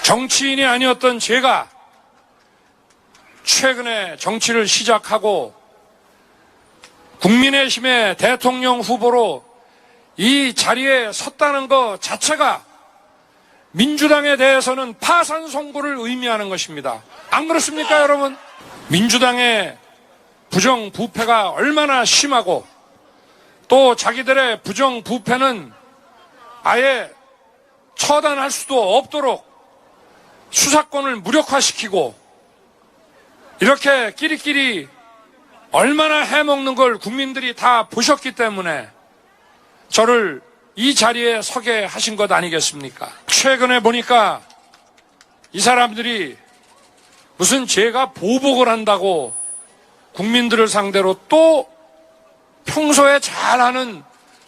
정치인이 아니었던 제가 최근에 정치를 시작하고 국민의힘의 대통령 후보로 이 자리에 섰다는 것 자체가 민주당에 대해서는 파산 선고를 의미하는 것입니다. 안 그렇습니까, 여러분? 민주당의 부정부패가 얼마나 심하고 또 자기들의 부정부패는 아예 처단할 수도 없도록 수사권을 무력화시키고 이렇게 끼리끼리 얼마나 해먹는 걸 국민들이 다 보셨기 때문에 저를 이 자리에 서게 하신 것 아니겠습니까? 최근에 보니까 이 사람들이 무슨 제가 보복을 한다고 국민들을 상대로 또 평소에 잘하는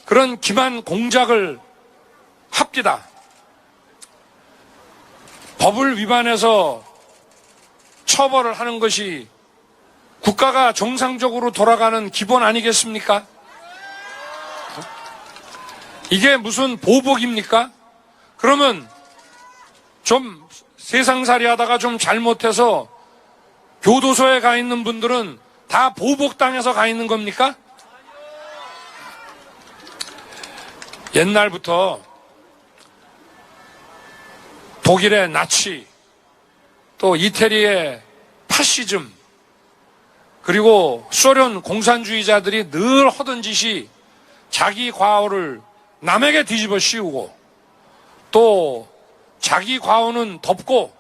그런 기만 공작을 합디다. 법을 위반해서 처벌을 하는 것이 국가가 정상적으로 돌아가는 기본 아니겠습니까? 이게 무슨 보복입니까? 그러면 좀 세상살이 하다가 좀 잘못해서 교도소에 가 있는 분들은 다 보복당해서 가 있는 겁니까? 옛날부터 독일의 나치, 또 이태리의 파시즘, 그리고 소련 공산주의자들이 늘 하던 짓이 자기 과오를 남에게 뒤집어 씌우고 또 자기 과오는 덮고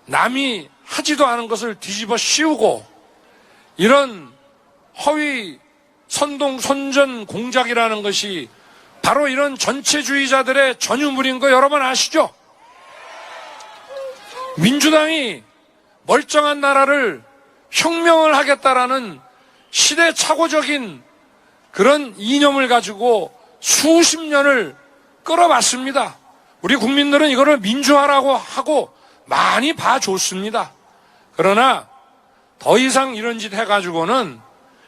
남이 하지도 않은 것을 뒤집어 씌우고 이런 허위 선동 선전 공작이라는 것이 바로 이런 전체주의자들의 전유물인 거 여러분 아시죠? 민주당이 멀쩡한 나라를 혁명을 하겠다라는 시대착오적인 그런 이념을 가지고 수십 년을 끌어봤습니다. 우리 국민들은 이거를 민주화라고 하고 많이 봐줬습니다. 그러나 더 이상 이런 짓 해가지고는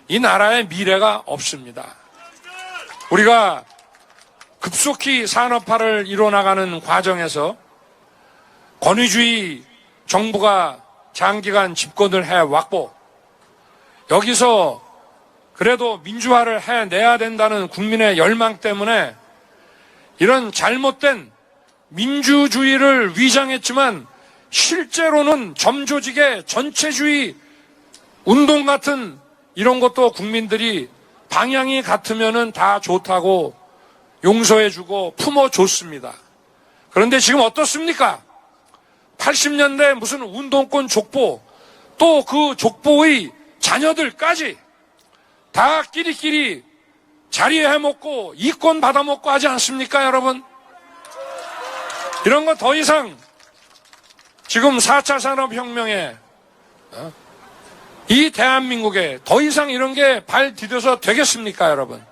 이 나라의 미래가 없습니다. 우리가 급속히 산업화를 이뤄나가는 과정에서 권위주의 정부가 장기간 집권을 해왔고 여기서 그래도 민주화를 해내야 된다는 국민의 열망 때문에 이런 잘못된 민주주의를 위장했지만 실제로는 점조직의 전체주의 운동 같은 이런 것도 국민들이 방향이 같으면은 다 좋다고 용서해주고 품어줬습니다. 그런데 지금 어떻습니까? 80년대 무슨 운동권 족보 또 그 족보의 자녀들까지 다 끼리끼리 자리 해먹고 이권 받아먹고 하지 않습니까, 여러분? 이런 거 더 이상 지금 4차 산업혁명에 이 대한민국에 더 이상 이런 게 발 디뎌서 되겠습니까, 여러분?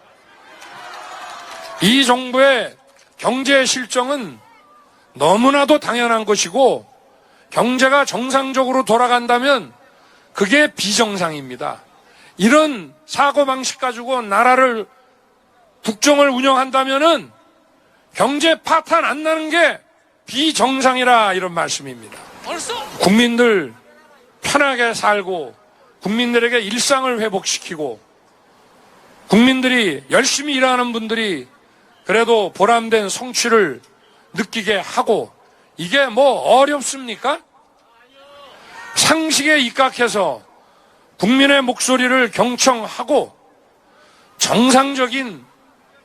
이 정부의 경제 실정은 너무나도 당연한 것이고 경제가 정상적으로 돌아간다면 그게 비정상입니다. 이런 사고방식 가지고 나라를 국정을 운영한다면은 경제 파탄 안 나는 게 비정상이라 이런 말씀입니다. 국민들 편하게 살고 국민들에게 일상을 회복시키고 국민들이 열심히 일하는 분들이 그래도 보람된 성취를 느끼게 하고 이게 뭐 어렵습니까? 상식에 입각해서 국민의 목소리를 경청하고 정상적인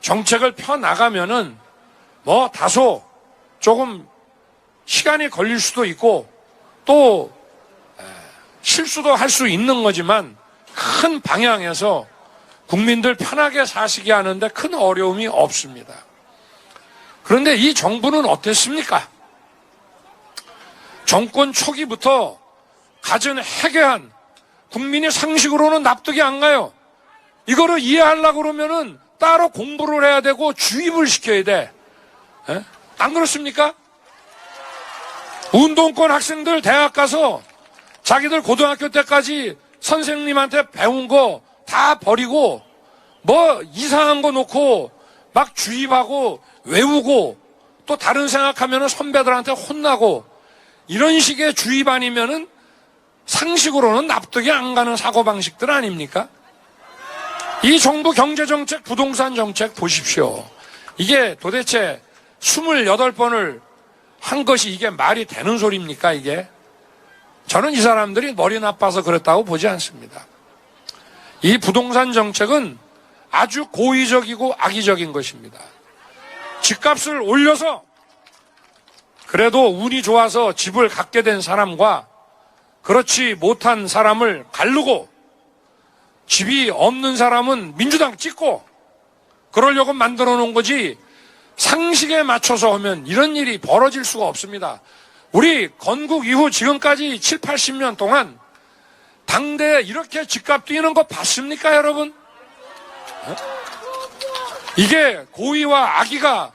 정책을 펴나가면은 뭐 다소 조금 시간이 걸릴 수도 있고 또 실수도 할 수 있는 거지만 큰 방향에서 국민들 편하게 사시게 하는데 큰 어려움이 없습니다. 그런데 이 정부는 어땠습니까? 정권 초기부터 가진 해괴한 국민이 상식으로는 납득이 안 가요. 이거를 이해하려고 그러면은 따로 공부를 해야 되고 주입을 시켜야 돼. 에? 안 그렇습니까? 운동권 학생들 대학 가서 자기들 고등학교 때까지 선생님한테 배운 거 다 버리고 뭐 이상한 거 놓고 막 주입하고 외우고 또 다른 생각하면 선배들한테 혼나고 이런 식의 주입아니면은 상식으로는 납득이 안 가는 사고방식들 아닙니까? 이 정부 경제정책, 부동산 정책 보십시오. 이게 도대체 28번을 한 것이 이게 말이 되는 소리입니까, 이게? 저는 이 사람들이 머리 나빠서 그랬다고 보지 않습니다. 이 부동산 정책은 아주 고의적이고 악의적인 것입니다. 집값을 올려서 그래도 운이 좋아서 집을 갖게 된 사람과 그렇지 못한 사람을 가르고 집이 없는 사람은 민주당 찍고 그러려고 만들어 놓은 거지, 상식에 맞춰서 하면 이런 일이 벌어질 수가 없습니다. 우리 건국 이후 지금까지 7, 80년 동안 당대에 이렇게 집값 뛰는 거 봤습니까, 여러분? 이게 고의와 악의가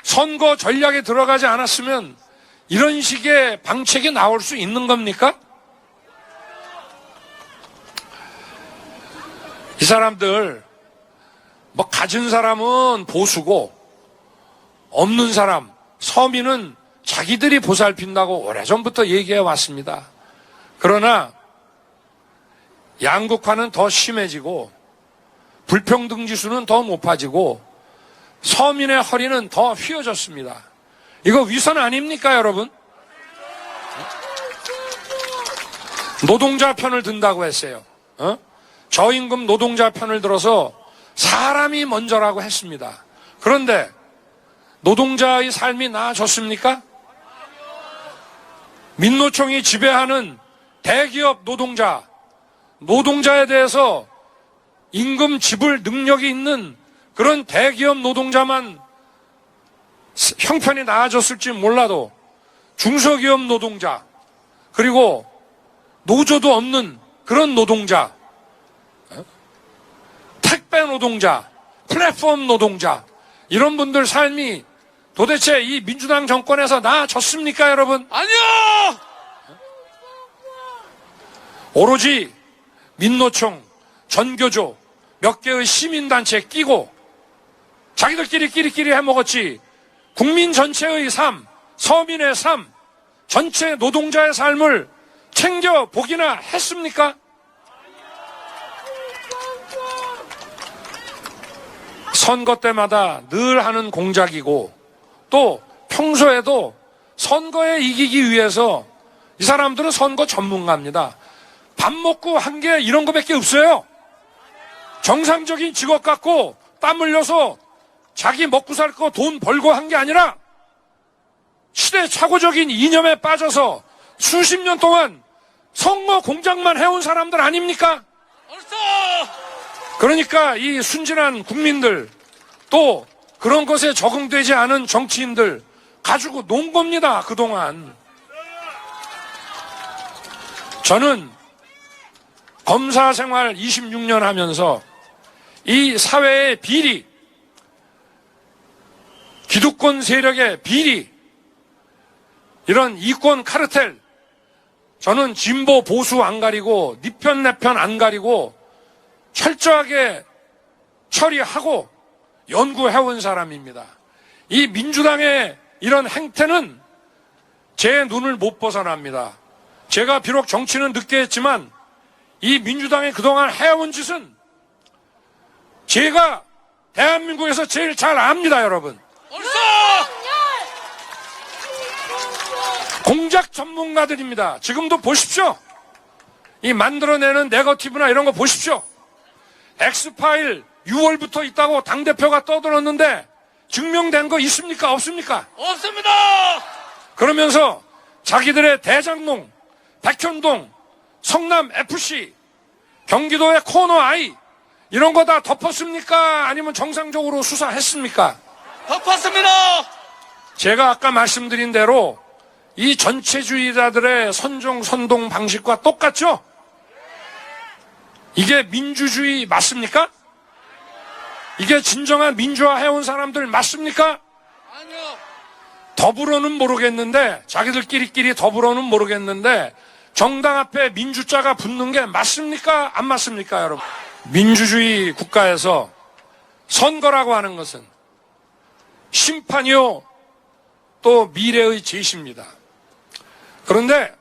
선거 전략에 들어가지 않았으면 이런 식의 방책이 나올 수 있는 겁니까? 이 사람들 뭐 가진 사람은 보수고 없는 사람, 서민은 자기들이 보살핀다고 오래전부터 얘기해 왔습니다. 그러나 양극화는 더 심해지고 불평등 지수는 더 높아지고 서민의 허리는 더 휘어졌습니다. 이거 위선 아닙니까, 여러분? 노동자 편을 든다고 했어요. 저임금 노동자 편을 들어서 사람이 먼저라고 했습니다. 그런데 노동자의 삶이 나아졌습니까? 민노총이 지배하는 대기업 노동자에 대해서 임금 지불 능력이 있는 그런 대기업 노동자만 형편이 나아졌을지 몰라도 중소기업 노동자, 그리고 노조도 없는 그런 노동자, 택배 노동자, 플랫폼 노동자, 이런 분들 삶이 도대체 이 민주당 정권에서 나아졌습니까, 여러분? 아니요! 오로지 민노총, 전교조, 몇 개의 시민단체 끼고 자기들끼리 해먹었지, 국민 전체의 삶, 서민의 삶, 전체 노동자의 삶을 챙겨보기나 했습니까? 선거 때마다 늘 하는 공작이고 또 평소에도 선거에 이기기 위해서 이 사람들은 선거 전문가입니다. 밥 먹고 한 게 이런 거밖에 없어요. 정상적인 직업 갖고 땀 흘려서 자기 먹고 살 거 돈 벌고 한 게 아니라 시대착오적인 이념에 빠져서 수십 년 동안 선거 공작만 해온 사람들 아닙니까? 그러니까 이 순진한 국민들, 또 그런 것에 적응되지 않은 정치인들 가지고 논 겁니다, 그동안. 저는 검사 생활 26년 하면서 이 사회의 비리, 기득권 세력의 비리, 이런 이권 카르텔, 저는 진보 보수 안 가리고 니 편 내 편 안 가리고 철저하게 처리하고 연구해온 사람입니다. 이 민주당의 이런 행태는 제 눈을 못 벗어납니다. 제가 비록 정치는 늦게 했지만 이 민주당이 그동안 해온 짓은 제가 대한민국에서 제일 잘 압니다, 여러분. 공작 전문가들입니다. 지금도 보십시오. 이 만들어내는 네거티브나 이런 거 보십시오. 엑스파일 6월부터 있다고 당대표가 떠들었는데 증명된 거 있습니까? 없습니까? 없습니다! 그러면서 자기들의 대장동, 백현동, 성남FC, 경기도의 코너I 이런 거 다 덮었습니까? 아니면 정상적으로 수사했습니까? 덮었습니다! 제가 아까 말씀드린 대로 이 전체주의자들의 선동 방식과 똑같죠? 이게 민주주의 맞습니까? 이게 진정한 민주화 해온 사람들 맞습니까? 아니요. 더불어는 모르겠는데, 자기들끼리 더불어는 모르겠는데 정당 앞에 민주자가 붙는 게 맞습니까? 안 맞습니까, 여러분? 민주주의 국가에서 선거라고 하는 것은 심판이요 또 미래의 제시입니다. 그런데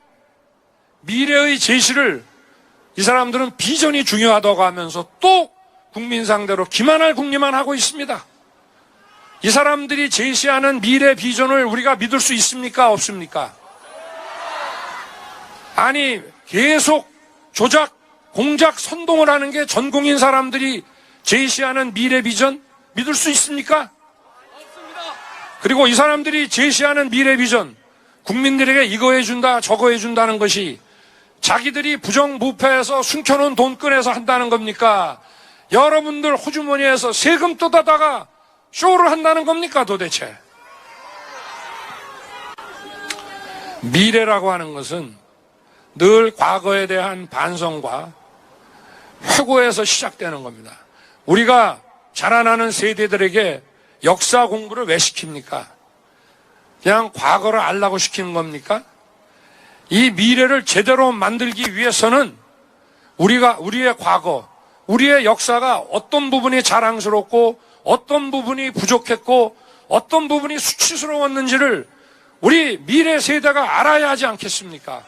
미래의 제시를 이 사람들은 비전이 중요하다고 하면서 또 국민 상대로 기만할 궁리만 하고 있습니다. 이 사람들이 제시하는 미래 비전을 우리가 믿을 수 있습니까? 없습니까? 아니, 계속 조작, 공작, 선동을 하는 게 전공인 사람들이 제시하는 미래 비전 믿을 수 있습니까? 없습니다. 그리고 이 사람들이 제시하는 미래 비전, 국민들에게 이거 해준다, 저거 해준다는 것이 자기들이 부정부패해서 숨겨놓은 돈 꺼내서 한다는 겁니까? 여러분들 호주머니에서 세금 뜯어다가 쇼를 한다는 겁니까 도대체? 미래라고 하는 것은 늘 과거에 대한 반성과 회고에서 시작되는 겁니다. 우리가 자라나는 세대들에게 역사 공부를 왜 시킵니까? 그냥 과거를 알라고 시키는 겁니까? 이 미래를 제대로 만들기 위해서는 우리의 과거, 우리의 역사가 어떤 부분이 자랑스럽고 어떤 부분이 부족했고 어떤 부분이 수치스러웠는지를 우리 미래 세대가 알아야 하지 않겠습니까?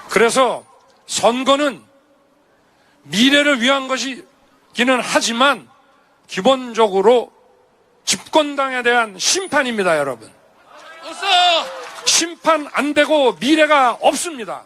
그래서 선거는 미래를 위한 것이기는 하지만 기본적으로 집권당에 대한 심판입니다, 여러분. 없어. 심판 안 되고 미래가 없습니다.